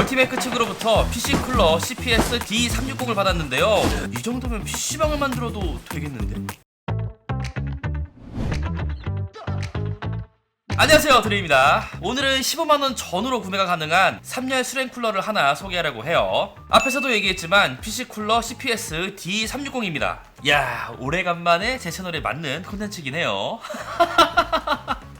멀티매크 측으로부터 PC 쿨러 CPS D360을 받았는데요. 이 정도면 PC방을 만들어도 되겠는데? 안녕하세요, 드레입니다. 오늘은 15만원 전후로 구매가 가능한 3열 수랭 쿨러를 하나 소개하려고 해요. 앞에서도 얘기했지만 PC 쿨러 CPS D360입니다. 야, 오래간만에 제 채널에 맞는 콘텐츠긴 해요.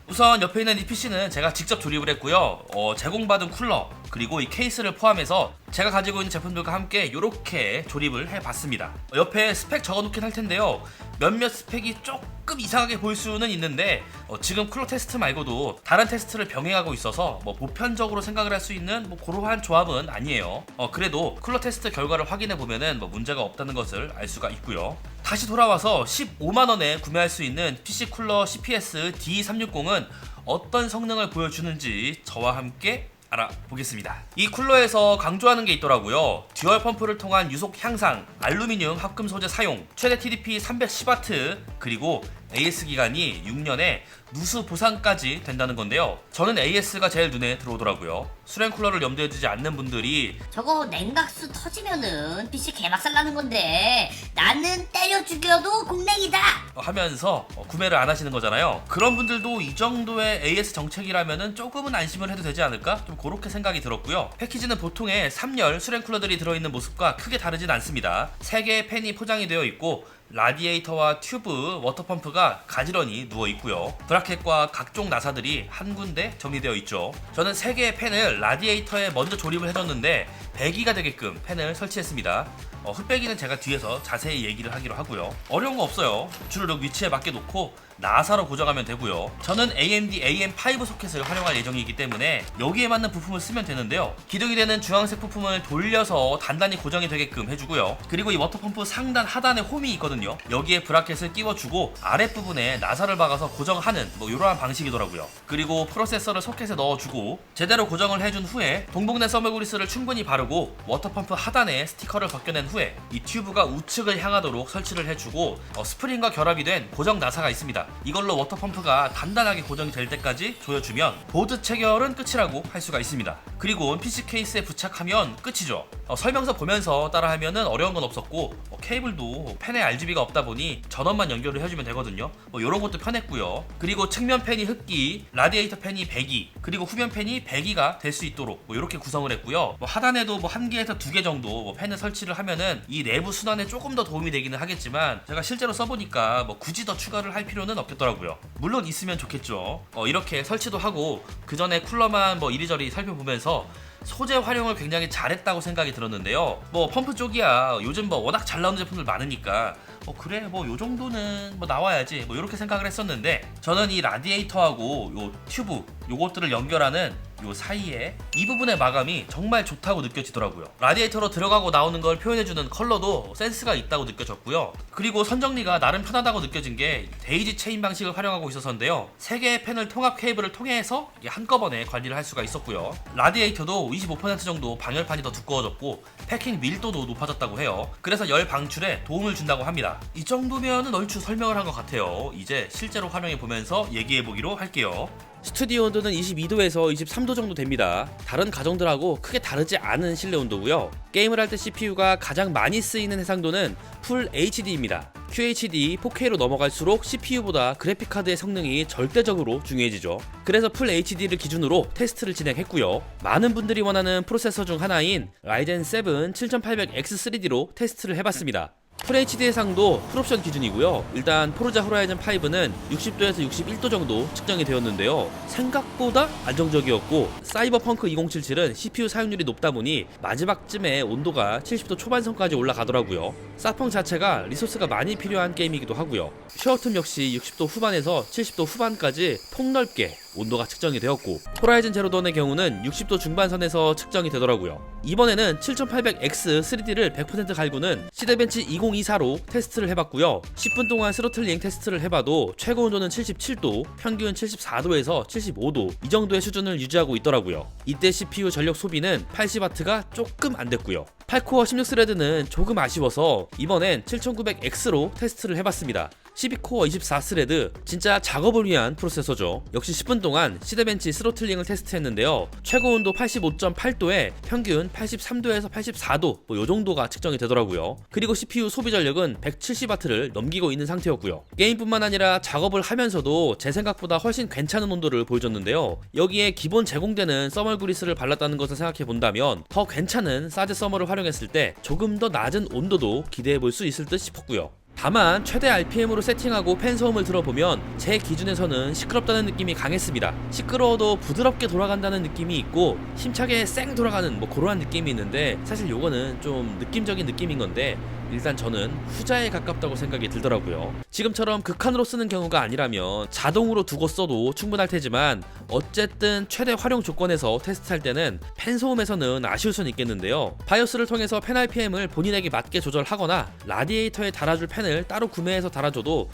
우선 옆에 있는 이 PC는 제가 직접 조립을 했고요. 제공받은 쿨러 그리고 이 케이스를 포함해서 제가 가지고 있는 제품들과 함께 이렇게 조립을 해봤습니다. 옆에 스펙 적어놓긴 할 텐데요. 몇몇 스펙이 조금 이상하게 보일 수는 있는데 지금 쿨러 테스트 말고도 다른 테스트를 병행하고 있어서 보편적으로 생각을 할 수 있는 그러한 조합은 아니에요. 그래도 쿨러 테스트 결과를 확인해보면은 문제가 없다는 것을 알 수가 있고요. 다시 돌아와서 15만원에 구매할 수 있는 PC 쿨러 CPS D360은 어떤 성능을 보여주는지 저와 함께 알아보겠습니다. 이 쿨러에서 강조하는 게 있더라고요. 듀얼 펌프를 통한 유속 향상, 알루미늄 합금 소재 사용, 최대 TDP 310W, 그리고 AS 기간이 6년에 누수 보상까지 된다는 건데요. 저는 AS가 제일 눈에 들어오더라고요. 수랭 쿨러를 염두에 두지 않는 분들이 저거 냉각수 터지면은 PC 개박살 나는 건데 나는 때려 죽여도 공랭이다 하면서 구매를 안 하시는 거잖아요. 그런 분들도 이 정도의 AS 정책이라면은 조금은 안심을 해도 되지 않을까? 좀 그렇게 생각이 들었고요. 패키지는 보통의 3열 수랭 쿨러들이 들어있는 모습과 크게 다르진 않습니다. 3개의 팬이 포장이 되어 있고 라디에이터와 튜브, 워터펌프가 가지런히 누워있고요. 브라켓과 각종 나사들이 한 군데 정리되어 있죠. 저는 3개의 팬을 라디에이터에 먼저 조립을 해줬는데 배기가 되게끔 팬을 설치했습니다. 흡배기는 제가 뒤에서 자세히 얘기를 하기로 하고요. 어려운 거 없어요. 주르륵 위치에 맞게 놓고 나사로 고정하면 되고요. 저는 AMD AM5 소켓을 활용할 예정이기 때문에 여기에 맞는 부품을 쓰면 되는데요. 기둥이 되는 주황색 부품을 돌려서 단단히 고정이 되게끔 해주고요. 그리고 이 워터펌프 상단 하단에 홈이 있거든요. 여기에 브라켓을 끼워주고 아랫부분에 나사를 박아서 고정하는 이러한 방식이더라고요. 그리고 프로세서를 소켓에 넣어주고 제대로 고정을 해준 후에 동봉된 서머그리스를 충분히 바르고 워터펌프 하단에 스티커를 벗겨낸 후에 이 튜브가 우측을 향하도록 설치를 해주고 스프링과 결합이 된 고정 나사가 있습니다. 이걸로 워터펌프가 단단하게 고정이 될 때까지 조여주면 보드 체결은 끝이라고 할 수가 있습니다. 그리고 PC 케이스에 부착하면 끝이죠. 설명서 보면서 따라하면은 어려운 건 없었고 케이블도 팬에 RGB가 없다 보니 전원만 연결을 해주면 되거든요. 이런 것도 편했고요. 그리고 측면 팬이 흡기, 라디에이터 팬이 배기, 그리고 후면 팬이 배기가 될 수 있도록 이렇게 구성을 했고요. 하단에도 1개에서 2개 정도 팬을 설치를 하면은 이 내부 순환에 조금 더 도움이 되기는 하겠지만 제가 실제로 써보니까 굳이 더 추가를 할 필요는 없겠더라고요. 물론 있으면 좋겠죠. 이렇게 설치도 하고 그 전에 쿨러만 이리저리 살펴보면서 소재 활용을 굉장히 잘했다고 생각이 들었는데요. 펌프 쪽이야 요즘 워낙 잘 나오는 제품들 많으니까 그래 요 정도는 나와야지 이렇게 생각을 했었는데 저는 이 라디에이터하고 요 튜브 요것들을 연결하는 요 사이에 이 부분의 마감이 정말 좋다고 느껴지더라고요. 라디에이터로 들어가고 나오는 걸 표현해주는 컬러도 센스가 있다고 느껴졌고요. 그리고 선정리가 나름 편하다고 느껴진 게 데이지 체인 방식을 활용하고 있어서인데요. 3개의 팬을 통합 케이블을 통해서 한꺼번에 관리를 할 수가 있었고요. 라디에이터도 25% 정도 방열판이 더 두꺼워졌고 패킹 밀도도 높아졌다고 해요. 그래서 열 방출에 도움을 준다고 합니다. 이 정도면은 얼추 설명을 한 것 같아요. 이제 실제로 활용해 보면서 얘기해 보기로 할게요. 스튜디오 온도는 22도에서 23도 정도 됩니다. 다른 가정들하고 크게 다르지 않은 실내 온도고요. 게임을 할 때 CPU가 가장 많이 쓰이는 해상도는 풀 HD입니다. QHD, 4K로 넘어갈수록 CPU보다 그래픽카드의 성능이 절대적으로 중요해지죠. 그래서 풀 HD를 기준으로 테스트를 진행했고요. 많은 분들이 원하는 프로세서 중 하나인 라이젠 7 7800X3D로 테스트를 해봤습니다. FHD 해상도 풀옵션 기준이고요. 일단 포르자 호라이즌 5는 60도에서 61도 정도 측정이 되었는데요. 생각보다 안정적이었고 사이버펑크 2077은 CPU 사용률이 높다 보니 마지막쯤에 온도가 70도 초반선까지 올라가더라고요. 사펑 자체가 리소스가 많이 필요한 게임이기도 하고요. 쉐어틈 역시 60도 후반에서 70도 후반까지 폭넓게 온도가 측정이 되었고 호라이즌 제로던의 경우는 60도 중반선에서 측정이 되더라고요. 이번에는 7800X 3D를 100% 갈구는 시대벤치 2024로 테스트를 해봤고요. 10분 동안 스로틀링 테스트를 해봐도 최고 온도는 77도, 평균 74도에서 75도 이 정도의 수준을 유지하고 있더라고요. 이때 CPU 전력 소비는 80W가 조금 안 됐고요. 8코어 16스레드는 조금 아쉬워서 이번엔 7900X로 테스트를 해봤습니다. 12코어 24스레드, 진짜 작업을 위한 프로세서죠. 역시 10분 동안 시드벤치 스로틀링을 테스트했는데요. 최고 온도 85.8도에 평균 83도에서 84도 요 정도가 측정이 되더라고요. 그리고 CPU 소비 전력은 170W를 넘기고 있는 상태였고요. 게임뿐만 아니라 작업을 하면서도 제 생각보다 훨씬 괜찮은 온도를 보여줬는데요. 여기에 기본 제공되는 서멀 그리스를 발랐다는 것을 생각해 본다면 더 괜찮은 사제 서머를 활용했을 때 조금 더 낮은 온도도 기대해 볼 수 있을 듯 싶었고요. 다만 최대 RPM으로 세팅하고 팬 소음을 들어보면 제 기준에서는 시끄럽다는 느낌이 강했습니다. 시끄러워도 부드럽게 돌아간다는 느낌이 있고 힘차게 쌩 돌아가는 그러한 느낌이 있는데, 사실 요거는 좀 느낌적인 느낌인 건데 일단 저는 후자에 가깝다고 생각이 들더라고요. 지금처럼 극한으로 쓰는 경우가 아니라면 자동으로 두고 써도 충분할 테지만 어쨌든 최대 활용 조건에서 테스트할 때는 팬 소음에서는 아쉬울 수는 있겠는데요. 바이오스를 통해서 팬 RPM을 본인에게 맞게 조절하거나 라디에이터에 달아줄 팬을 따로 구매해서 달아줘도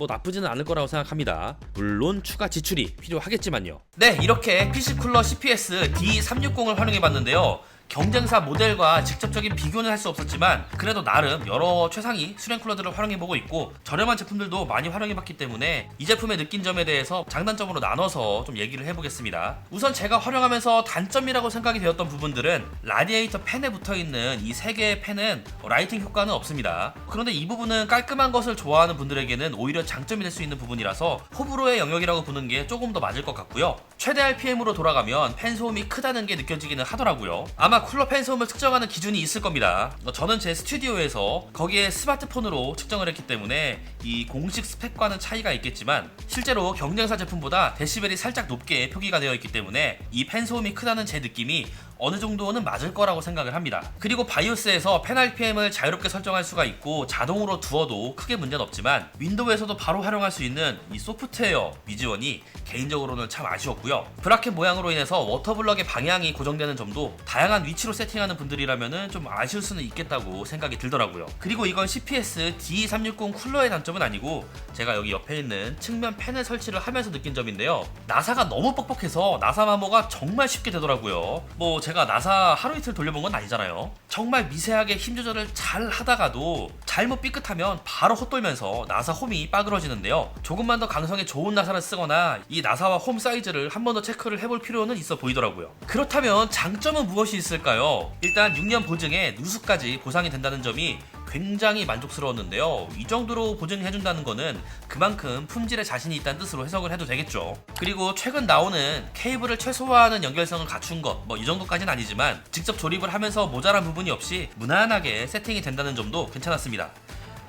나쁘지는 않을 거라고 생각합니다. 물론 추가 지출이 필요하겠지만요. 네, 이렇게 PC 쿨러 CPS D360을 활용해봤는데요. 경쟁사 모델과 직접적인 비교는 할 수 없었지만 그래도 나름 여러 최상위 수랭 쿨러들을 활용해보고 있고 저렴한 제품들도 많이 활용해봤기 때문에 이 제품의 느낀 점에 대해서 장단점으로 나눠서 좀 얘기를 해보겠습니다. 우선 제가 활용하면서 단점이라고 생각이 되었던 부분들은 라디에이터 팬에 붙어있는 이 3개의 팬은 라이팅 효과는 없습니다. 그런데 이 부분은 깔끔한 것을 좋아하는 분들에게는 오히려 장점이 될 수 있는 부분이라서 호불호의 영역이라고 보는 게 조금 더 맞을 것 같고요. 최대 RPM으로 돌아가면 팬 소음이 크다는 게 느껴지기는 하더라고요. 아마 쿨러 팬 소음을 측정하는 기준이 있을 겁니다. 저는 제 스튜디오에서 거기에 스마트폰으로 측정을 했기 때문에 이 공식 스펙과는 차이가 있겠지만 실제로 경쟁사 제품보다 데시벨이 살짝 높게 표기가 되어 있기 때문에 이 팬 소음이 크다는 제 느낌이 어느 정도는 맞을 거라고 생각을 합니다. 그리고 바이오스에서 팬 RPM을 자유롭게 설정할 수가 있고 자동으로 두어도 크게 문제는 없지만 윈도우에서도 바로 활용할 수 있는 이 소프트웨어 미지원이 개인적으로는 참 아쉬웠고요. 브라켓 모양으로 인해서 워터블럭의 방향이 고정되는 점도 다양한 위치로 세팅하는 분들이라면은 좀 아쉬울 수는 있겠다고 생각이 들더라고요. 그리고 이건 CPS D360 쿨러의 단점은 아니고 제가 여기 옆에 있는 측면 팬을 설치를 하면서 느낀 점인데요. 나사가 너무 뻑뻑해서 나사 마모가 정말 쉽게 되더라고요. 제가 나사 하루 이틀 돌려본 건 아니잖아요. 정말 미세하게 힘 조절을 잘 하다가도 잘못 삐끗하면 바로 헛돌면서 나사 홈이 빠그러지는데요. 조금만 더 강성의 좋은 나사를 쓰거나 이 나사와 홈 사이즈를 한 번 더 체크를 해볼 필요는 있어 보이더라고요. 그렇다면 장점은 무엇이 있을까요? 일단 6년 보증에 누수까지 보상이 된다는 점이 굉장히 만족스러웠는데요. 이 정도로 보증해준다는 거는 그만큼 품질에 자신이 있다는 뜻으로 해석을 해도 되겠죠. 그리고 최근 나오는 케이블을 최소화하는 연결성을 갖춘 것, 이 정도까지는 아니지만 직접 조립을 하면서 모자란 부분이 없이 무난하게 세팅이 된다는 점도 괜찮았습니다.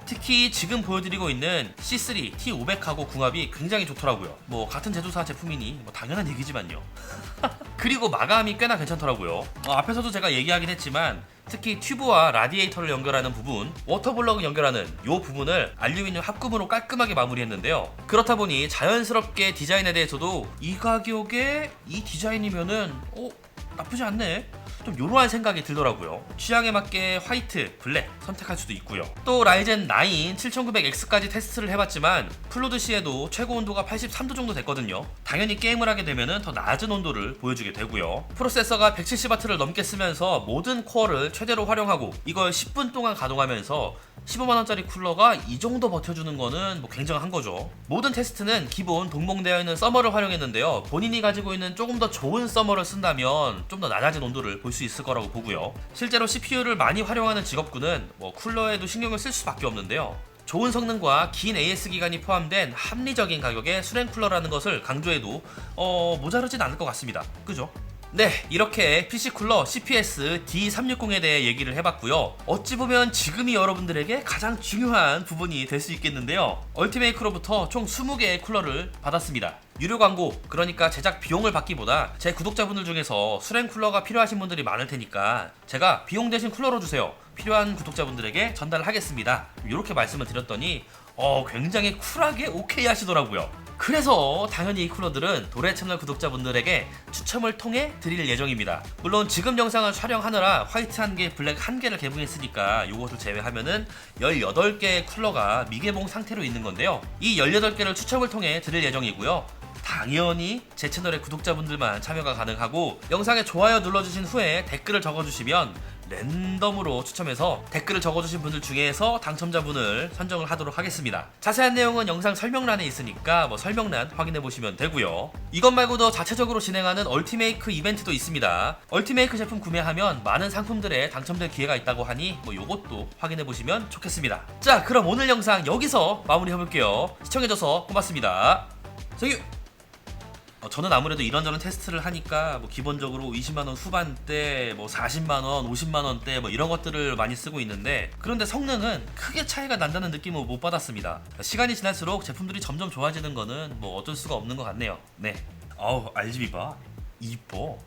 특히 지금 보여드리고 있는 C3 T500하고 궁합이 굉장히 좋더라고요. 같은 제조사 제품이니 당연한 얘기지만요. 그리고 마감이 꽤나 괜찮더라고요. 앞에서도 제가 얘기하긴 했지만 특히 튜브와 라디에이터를 연결하는 부분, 워터블럭을 연결하는 이 부분을 알루미늄 합금으로 깔끔하게 마무리했는데요. 그렇다 보니 자연스럽게 디자인에 대해서도 이 가격에 이 디자인이면은 나쁘지 않네, 좀 요러한 생각이 들더라고요. 취향에 맞게 화이트, 블랙 선택할 수도 있고요. 또 라이젠 9 7900X까지 테스트를 해봤지만 플로드 시에도 최고 온도가 83도 정도 됐거든요. 당연히 게임을 하게 되면 더 낮은 온도를 보여주게 되고요. 프로세서가 170W를 넘게 쓰면서 모든 코어를 최대로 활용하고 이걸 10분 동안 가동하면서 15만원짜리 쿨러가 이 정도 버텨주는 거는 굉장한 거죠. 모든 테스트는 기본 동봉되어 있는 서머를 활용했는데요. 본인이 가지고 있는 조금 더 좋은 서머를 쓴다면 좀 더 낮아진 온도를 볼 수 있을 거라고 보고요. 실제로 CPU를 많이 활용하는 직업군은 쿨러에도 신경을 쓸 수밖에 없는데요. 좋은 성능과 긴 AS 기간이 포함된 합리적인 가격의 수랭 쿨러라는 것을 강조해도 모자르진 않을 것 같습니다. 그죠? 네, 이렇게 PC 쿨러 CPS D360에 대해 얘기를 해봤고요. 어찌 보면 지금이 여러분들에게 가장 중요한 부분이 될 수 있겠는데요. 얼티메이크로부터 총 20개의 쿨러를 받았습니다. 유료 광고, 그러니까 제작 비용을 받기보다 제 구독자분들 중에서 수랭 쿨러가 필요하신 분들이 많을 테니까 제가 비용 대신 쿨러로 주세요, 필요한 구독자분들에게 전달을 하겠습니다, 이렇게 말씀을 드렸더니 굉장히 쿨하게 오케이 하시더라고요. 그래서 당연히 이 쿨러들은 도래 채널 구독자분들에게 추첨을 통해 드릴 예정입니다. 물론 지금 영상을 촬영하느라 화이트 1개, 블랙 1개를 개봉했으니까 이것을 제외하면은 18개의 쿨러가 미개봉 상태로 있는 건데요. 이 18개를 추첨을 통해 드릴 예정이고요. 당연히 제 채널의 구독자분들만 참여가 가능하고 영상에 좋아요 눌러주신 후에 댓글을 적어주시면 랜덤으로 추첨해서 댓글을 적어주신 분들 중에서 당첨자분을 선정을 하도록 하겠습니다. 자세한 내용은 영상 설명란에 있으니까 뭐 설명란 확인해보시면 되고요. 이것 말고도 자체적으로 진행하는 얼티메이크 이벤트도 있습니다. 얼티메이크 제품 구매하면 많은 상품들에 당첨될 기회가 있다고 하니 뭐 요것도 확인해보시면 좋겠습니다. 자, 그럼 오늘 영상 여기서 마무리해볼게요. 시청해줘서 고맙습니다. 생유! 저는 아무래도 이런저런 테스트를 하니까 뭐 기본적으로 20만원 후반대, 뭐 40만원, 50만원대 뭐 이런 것들을 많이 쓰고 있는데, 그런데 성능은 크게 차이가 난다는 느낌을 못 받았습니다. 시간이 지날수록 제품들이 점점 좋아지는 거는 뭐 어쩔 수가 없는 것 같네요. 네. RGB 봐. 이뻐.